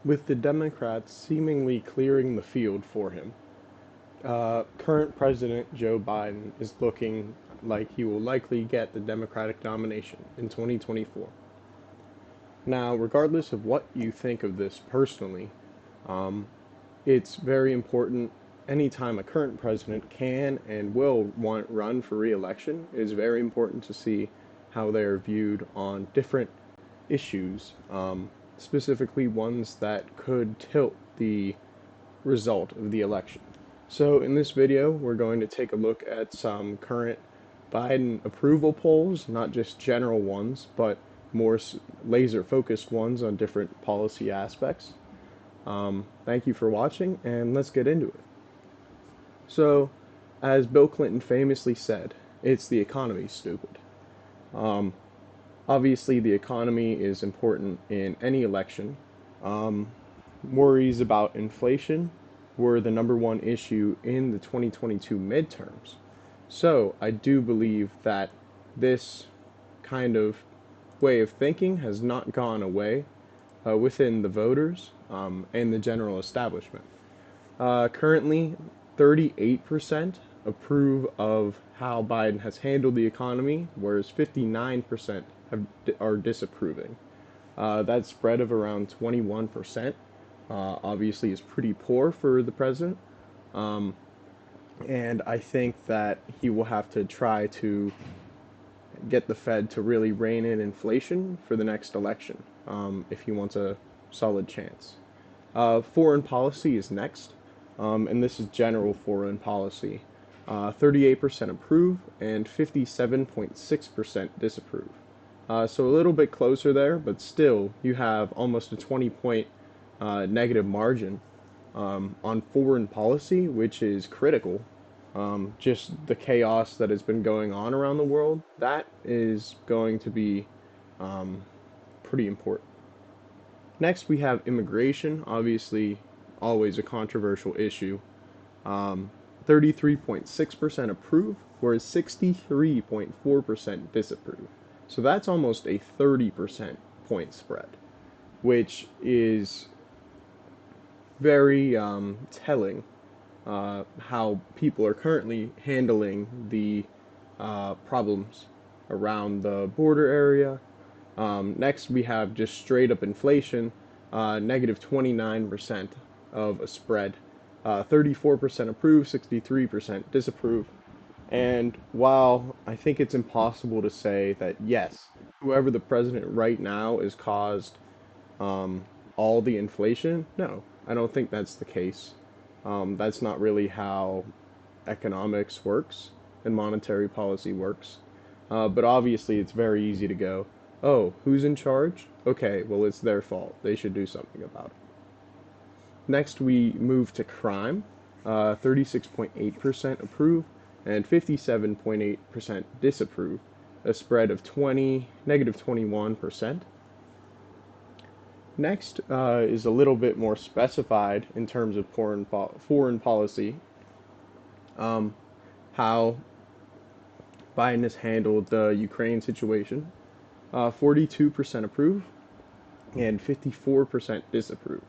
with the Democrats seemingly clearing the field for him. Current President Joe Biden is looking like he will likely get the Democratic nomination in 2024. Now, regardless of what you think of this personally, um, it's very important anytime a current president can and will run for re-election. It is very important to see how they are viewed on different issues, specifically ones that could tilt the result of the election. So in this video, we're going to take a look at some current Biden approval polls, not just general ones, but more laser-focused ones on different policy aspects. Thank you for watching, and let's get into it. So, as Bill Clinton famously said, it's the economy, stupid. Um, Obviously, the economy is important in any election. Um, Worries about inflation were the number one issue in the 2022 midterms. So I do believe that this kind of way of thinking has not gone away within the voters and the general establishment. Currently, 38% approve of how Biden has handled the economy, whereas 59% are disapproving. That spread of around 21% obviously is pretty poor for the president. Um, and I think that he will have to try to get the Fed to really rein in inflation for the next election if he wants a solid chance. Foreign policy is next, and this is general foreign policy. 38% approve and 57.6% disapprove. So a little bit closer there, but still, you have almost a 20-point negative margin on foreign policy, which is critical. Just the chaos that has been going on around the world, that is going to be pretty important. Next, we have immigration, obviously, always a controversial issue. 33.6% approve, whereas 63.4% disapprove. So that's almost a 30% point spread, which is very telling how people are currently handling the problems around the border area. Next, we have just straight up inflation, negative 29% of a spread. 34% approve, 63% disapprove. And while I think it's impossible to say that, yes, whoever the president right now is caused um, all the inflation, no, I don't think that's the case. That's not really how economics works and monetary policy works. But obviously, it's very easy to go, oh, who's in charge? Okay, well, it's their fault. They should do something about it. Next, we move to crime. 36.8% approve and 57.8% disapprove, a spread of negative 21%. Next is a little bit more specified in terms of foreign policy, how Biden has handled the Ukraine situation. 42% approve and 54% disapprove.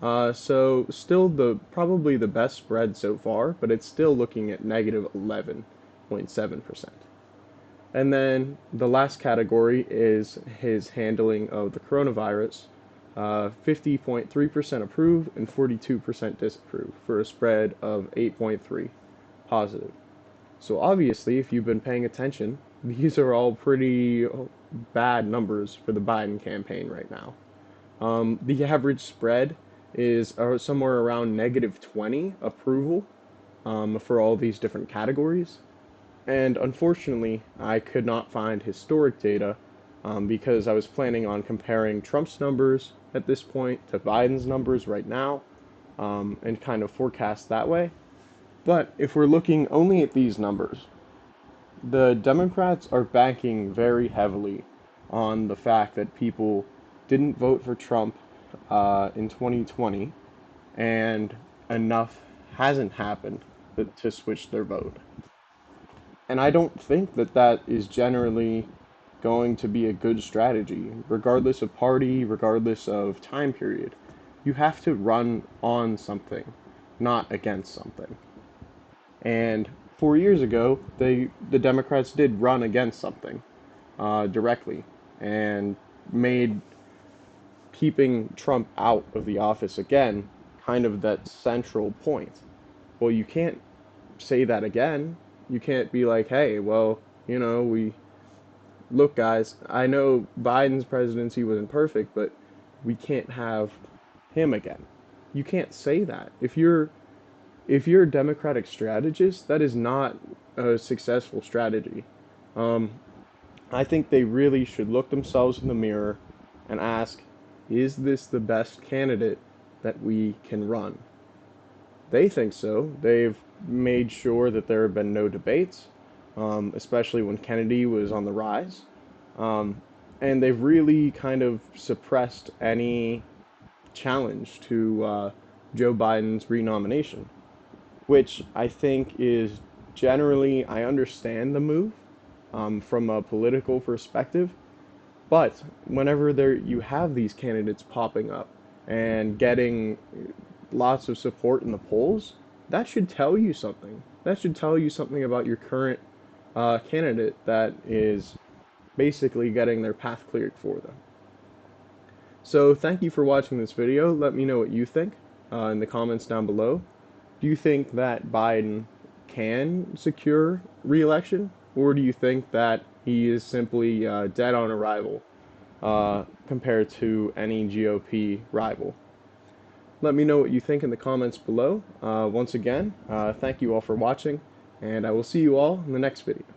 So still probably the best spread so far, but it's still looking at negative 11.7%. And then the last category is his handling of the coronavirus. 50.3% approve and 42% disapprove for a spread of 8.3 positive. So obviously, if you've been paying attention, these are all pretty bad numbers for the Biden campaign right now. The average spread is somewhere around negative 20 approval for all these different categories. And unfortunately, I could not find historic data because I was planning on comparing Trump's numbers at this point to Biden's numbers right now and kind of forecast that way. But if we're looking only at these numbers, the Democrats are banking very heavily on the fact that people didn't vote for Trump in 2020 and enough hasn't happened to switch their vote. And I don't think that that is generally going to be a good strategy, regardless of party, regardless of time period. you have to run on something, not against something. And 4 years ago, the Democrats did run against something directly and made keeping Trump out of the office again kind of that central point. Well, you can't say that again. You can't be like, hey, well, we look, guys, I know Biden's presidency wasn't perfect, but we can't have him again. You can't say that. If you're a Democratic strategist, that is not a successful strategy. Um, I think they really should look themselves in the mirror and ask, is this the best candidate that we can run? They think so. They've made sure that there have been no debates, especially when Kennedy was on the rise. Um, and they've really kind of suppressed any challenge to Joe Biden's renomination, which I think is generally, I understand the move from a political perspective, but whenever you have these candidates popping up and getting lots of support in the polls, that should tell you something. That should tell you something about your current candidate that is basically getting their path cleared for them. So thank you for watching this video. Let me know what you think in the comments down below. Do you think that Biden can secure re-election, or do you think that he is simply dead on arrival compared to any GOP rival? Let me know what you think in the comments below. Once again, thank you all for watching, and I will see you all in the next video.